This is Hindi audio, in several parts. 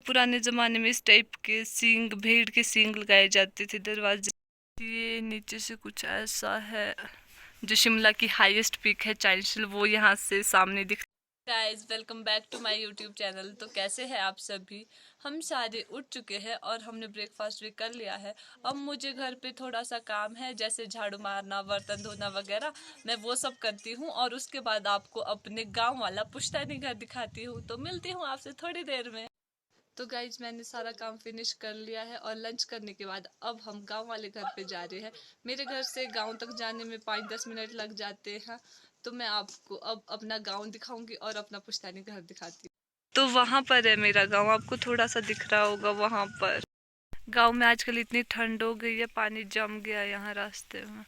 पुराने ज़माने में इस टाइप के सींग, भेड़ के सींग लगाए जाते थे दरवाजे। ये नीचे से कुछ ऐसा है। जो शिमला की हाईएस्ट पीक है चाइल्ड, वो यहाँ से सामने दिख। Guys, welcome back to my YouTube channel. तो कैसे हैं आप सभी? हम सारे उठ चुके हैं और हमने ब्रेकफास्ट भी कर लिया है। अब मुझे घर पे थोड़ा सा काम है, जैसे झाड़ू मारना, बर्तन धोना वगैरह, मैं वो सब करती हूँ और उसके बाद आपको अपने गांव वाला पुश्तैनी घर दिखाती हूँ। तो मिलती हूँ आपसे थोड़ी देर में। तो गाइज, मैंने सारा काम फिनिश कर लिया है और लंच करने के बाद अब हम गांव वाले घर पे जा रहे हैं। मेरे घर से गांव तक जाने में 5-10 मिनट लग जाते हैं। तो मैं आपको अब अपना गांव दिखाऊंगी और अपना पुश्तैनी घर दिखाती हूँ। तो वहाँ पर है मेरा गांव, आपको थोड़ा सा दिख रहा होगा वहाँ पर। गांव में आजकल इतनी ठंड हो गई है, पानी जम गया यहाँ रास्ते में।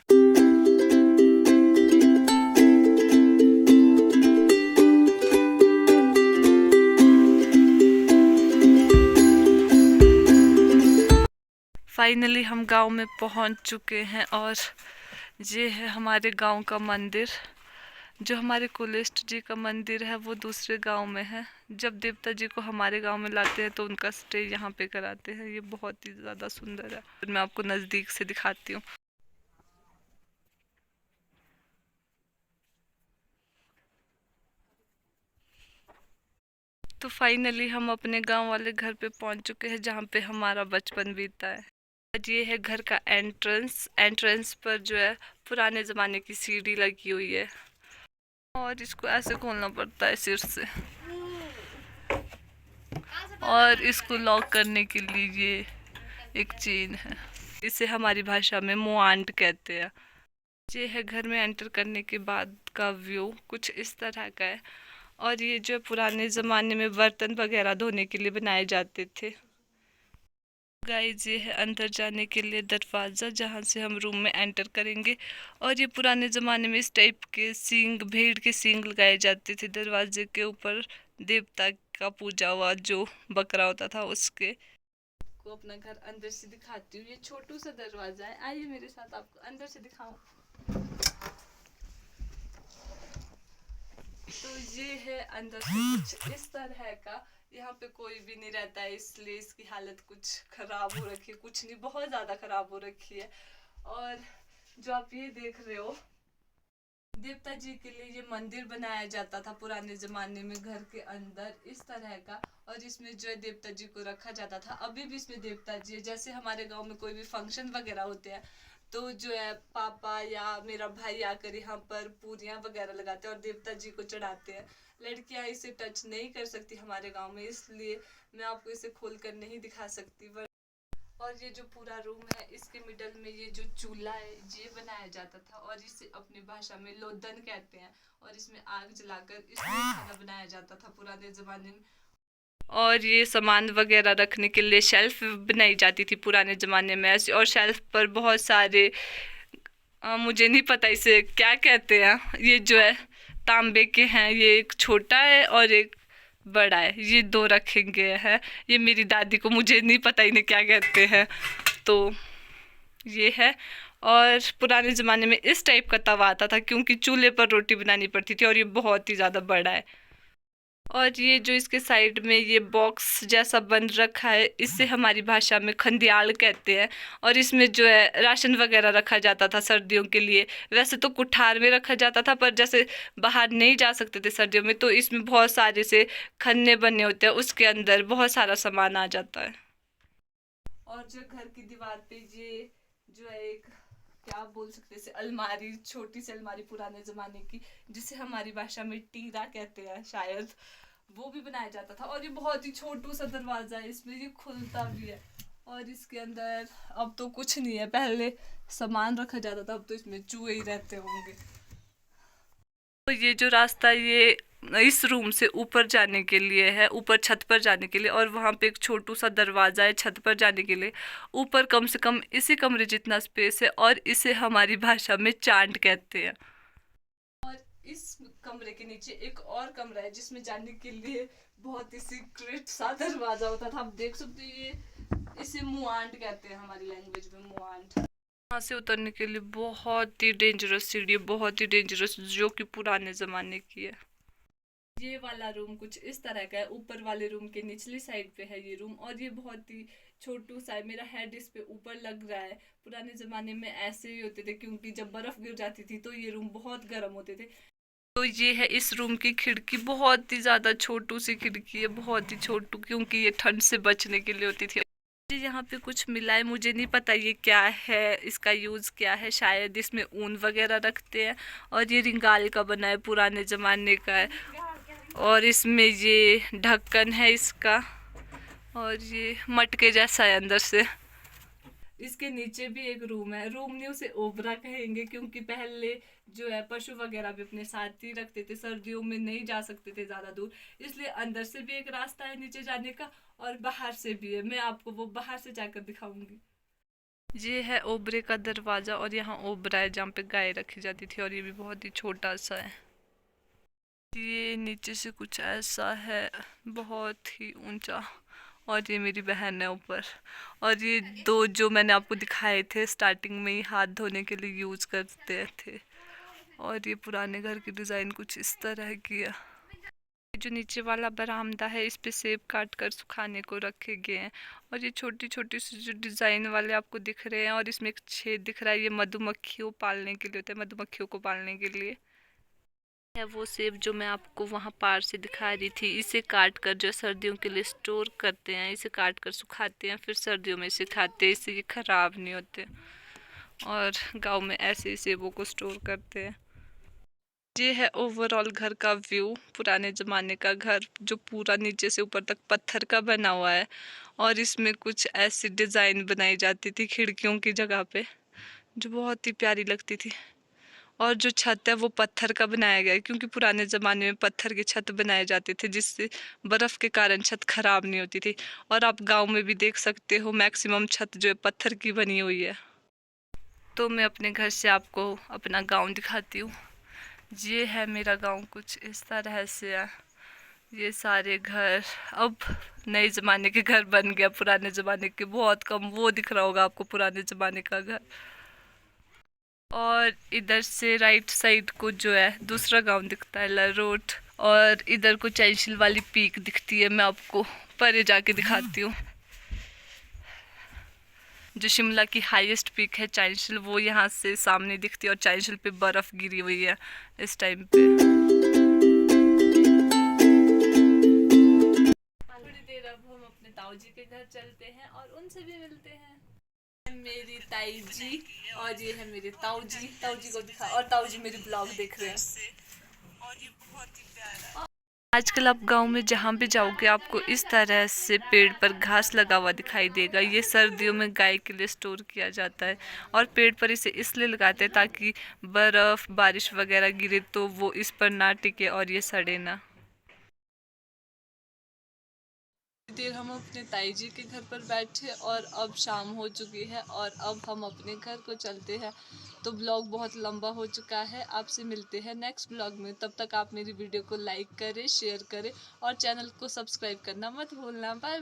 फाइनली हम गांव में पहुंच चुके हैं और ये है हमारे गांव का मंदिर। जो हमारे कुलइष्ट जी का मंदिर है वो दूसरे गांव में है। जब देवता जी को हमारे गांव में लाते हैं तो उनका स्टे यहाँ पे कराते हैं। ये बहुत ही ज़्यादा सुंदर है, मैं आपको नज़दीक से दिखाती हूँ। तो फाइनली हम अपने गांव वाले घर पे पहुंच चुके हैं जहाँ पे हमारा बचपन बीता है। आज ये है घर का एंट्रेंस पर जो है पुराने ज़माने की सीढ़ी लगी हुई है और इसको ऐसे खोलना पड़ता है सिर से, और इसको लॉक करने के लिए ये एक चेन है। इसे हमारी भाषा में मुआंड कहते हैं। ये है घर में एंटर करने के बाद का व्यू, कुछ इस तरह का है। और ये जो पुराने ज़माने में बर्तन वगैरह धोने के लिए बनाए जाते थे। गाइस, ये है अंदर जाने के लिए दरवाज़ा जहाँ से हम रूम में एंटर करेंगे। और ये पुराने ज़माने में इस टाइप के सींग, भेड़ के सींग लगाए जाते थे दरवाजे के ऊपर, देवता का पूजा हुआ जो बकरा होता था उसके। को अपना घर अंदर से दिखाती हूँ। ये छोटू सा दरवाजा है, आइए मेरे साथ आपको अंदर से दिखाऊं। तो ये है अंदर से कुछ इस तरह का। यहाँ पे कोई भी नहीं रहता है, इसलिए इसकी हालत कुछ खराब हो रखी है, कुछ नहीं, बहुत ज्यादा खराब हो रखी है। और जो आप ये देख रहे हो, देवता जी के लिए ये मंदिर बनाया जाता था पुराने जमाने में घर के अंदर इस तरह का। और इसमें जो है देवता जी को रखा जाता था। अभी भी इसमें देवता जी है। जैसे हमारे गांव में कोई भी फंक्शन वगैरह होते हैं तो जो है पापा या मेरा भाई आकर यहाँ पर पूरियाँ वगैरह लगाते हैं और देवता जी को चढ़ाते हैं। लड़कियाँ इसे टच नहीं कर सकती हमारे गांव में, इसलिए मैं आपको इसे खोल कर नहीं दिखा सकती। और ये जो पूरा रूम है, इसके मिडल में ये जो चूल्हा है ये बनाया जाता था और इसे अपनी भाषा में लोदन कहते हैं। और इसमें आग जलाकर इसमें खाना बनाया जाता था पुराने जमाने में। और ये सामान वगैरह रखने के लिए शेल्फ बनाई जाती थी पुराने ज़माने में ऐसे। और शेल्फ पर बहुत सारे मुझे नहीं पता इसे क्या कहते हैं, ये जो है तांबे के हैं। ये एक छोटा है और एक बड़ा है, ये दो रखे गए हैं। ये मेरी दादी को, मुझे नहीं पता इन्हें क्या कहते हैं। तो ये है। और पुराने ज़माने में इस टाइप का तवा आता था क्योंकि चूल्हे पर रोटी बनानी पड़ती थी, और ये बहुत ही ज़्यादा बड़ा है। और ये जो इसके साइड में ये बॉक्स जैसा बन रखा है, इसे हमारी भाषा में खंडियाल कहते हैं। और इसमें जो है राशन वगैरह रखा जाता था सर्दियों के लिए। वैसे तो कुठार में रखा जाता था, पर जैसे बाहर नहीं जा सकते थे सर्दियों में तो इसमें बहुत सारे से खन्ने बने होते हैं, उसके अंदर बहुत सारा सामान आ जाता है। और जो घर की दीवार पे ये जो है एक, क्या बोल सकते हैं, अलमारी, छोटी सी अलमारी पुराने जमाने की, जिसे हमारी भाषा में टीरा कहते हैं शायद, वो भी बनाया जाता था। और ये बहुत ही छोटू सा दरवाजा है, इसमें ये खुलता भी है। और इसके अंदर अब तो कुछ नहीं है, पहले सामान रखा जाता था, अब तो इसमें चूहे ही रहते होंगे। तो ये जो रास्ता, ये इस रूम से ऊपर जाने के लिए है, ऊपर छत पर जाने के लिए। और वहाँ पे एक छोटू सा दरवाज़ा है छत पर जाने के लिए। ऊपर कम से कम इसी कमरे जितना स्पेस है और इसे हमारी भाषा में चांद कहते हैं। और इस कमरे के नीचे एक और कमरा है जिसमें जाने के लिए बहुत ही सीक्रेट सा दरवाज़ा होता था। आप देख सकते हो, ये इसे मुआंड कहते हैं हमारी लैंग्वेज में, मुआंड। यहाँ से उतरने के लिए बहुत ही डेंजरस सीढ़ी, बहुत ही डेंजरस, जो कि पुराने ज़माने की है। ये वाला रूम कुछ इस तरह का है, ऊपर वाले रूम के निचली साइड पे है ये रूम, और ये बहुत ही छोटू सा है। मेरा हेड इस पे ऊपर लग रहा है। पुराने जमाने में ऐसे ही होते थे, क्योंकि जब बर्फ गिर जाती थी तो ये रूम बहुत गर्म होते थे। तो ये है इस रूम की खिड़की, बहुत ही ज्यादा छोटू सी खिड़की है, बहुत ही छोटू, क्योंकि ये ठंड से बचने के लिए होती थी। यहाँ पे कुछ मिला है, मुझे नहीं पता ये क्या है, इसका यूज क्या है। शायद इसमें ऊन वगैरह रखते हैं। और ये रिंगाल का बना है, पुराने जमाने का है। और इसमें ये ढक्कन है इसका, और ये मटके जैसा है अंदर से। इसके नीचे भी एक रूम है। रूम नहीं, उसे ओबरा कहेंगे, क्योंकि पहले जो है पशु वगैरह भी अपने साथ ही रखते थे, सर्दियों में नहीं जा सकते थे ज्यादा दूर, इसलिए अंदर से भी एक रास्ता है नीचे जाने का, और बाहर से भी है। मैं आपको वो बाहर से जाकर दिखाऊंगी। ये है ओबरे का दरवाजा, और यहाँ ओबरा है जहाँ पे गाय रखी जाती थी, और ये भी बहुत ही छोटा सा है। ये नीचे से कुछ ऐसा है, बहुत ही ऊंचा। और ये मेरी बहन है ऊपर। और ये दो जो मैंने आपको दिखाए थे स्टार्टिंग में ही, हाथ धोने के लिए यूज करते थे। और ये पुराने घर की डिजाइन कुछ इस तरह की है। जो नीचे वाला बरामदा है, इस पे सेब काट कर सुखाने को रखे गए हैं। और ये छोटी छोटी सी जो डिजाइन वाले आपको दिख रहे हैं, और इसमें एक छेद दिख रहा है, ये मधुमक्खियों पालने के लिए होता है, मधुमक्खियों को पालने के लिए है। वो सेब जो मैं आपको वहाँ पार से दिखा रही थी, इसे काट कर जो सर्दियों के लिए स्टोर करते हैं, इसे काट कर सुखाते हैं, फिर सर्दियों में इसे खाते हैं, इससे ये खराब नहीं होते। और गांव में ऐसे ही सेबों को स्टोर करते हैं। ये है ओवरऑल घर का व्यू, पुराने ज़माने का घर, जो पूरा नीचे से ऊपर तक पत्थर का बना हुआ है। और इसमें कुछ ऐसी डिज़ाइन बनाई जाती थी खिड़कियों की जगह पे, जो बहुत ही प्यारी लगती थी। और जो छत है वो पत्थर का बनाया गया है, क्योंकि पुराने ज़माने में पत्थर की छत बनाए जाते थे, जिससे बर्फ़ के कारण छत खराब नहीं होती थी। और आप गांव में भी देख सकते हो, मैक्सिमम छत जो है पत्थर की बनी हुई है। तो मैं अपने घर से आपको अपना गांव दिखाती हूँ। ये है मेरा गांव, कुछ इस तरह से है। ये सारे घर अब नए ज़माने के घर बन गया, पुराने ज़माने के बहुत कम। वो दिख रहा होगा आपको पुराने ज़माने का घर। और इधर से राइट साइड को जो है दूसरा गांव दिखता है, लरोट। और इधर को चैनशिल वाली पीक दिखती है, मैं आपको परे जाके दिखाती हूँ। जो शिमला की हाईएस्ट पीक है चैनशिल, वो यहाँ से सामने दिखती है। और चैनशिल पे बर्फ़ गिरी हुई है इस टाइम पे। थोड़ी देर अब हम अपने ताऊ जी के घर चलते हैं और उनसे भी मिलते हैं। मेरी ताई जी, और ये है मेरे ताऊ जी। ताऊ जी को दिखा, और ताऊ जी मेरी ब्लॉग देख रहे हैं। और ये बहुत ही प्यारा। आजकल आप गांव में जहाँ भी जाओगे, आपको इस तरह से पेड़ पर घास लगा हुआ दिखाई देगा। ये सर्दियों में गाय के लिए स्टोर किया जाता है। और पेड़ पर इसे इसलिए लगाते हैं ताकि बर्फ़ बारिश वगैरह गिरे तो वो इस पर ना टिके और ये सड़े ना। देर हम अपने ताई जी के घर पर बैठे, और अब शाम हो चुकी है, और अब हम अपने घर को चलते हैं। तो ब्लॉग बहुत लंबा हो चुका है। आपसे मिलते हैं नेक्स्ट ब्लॉग में। तब तक आप मेरी वीडियो को लाइक करें, शेयर करें, और चैनल को सब्सक्राइब करना मत भूलना। बाय।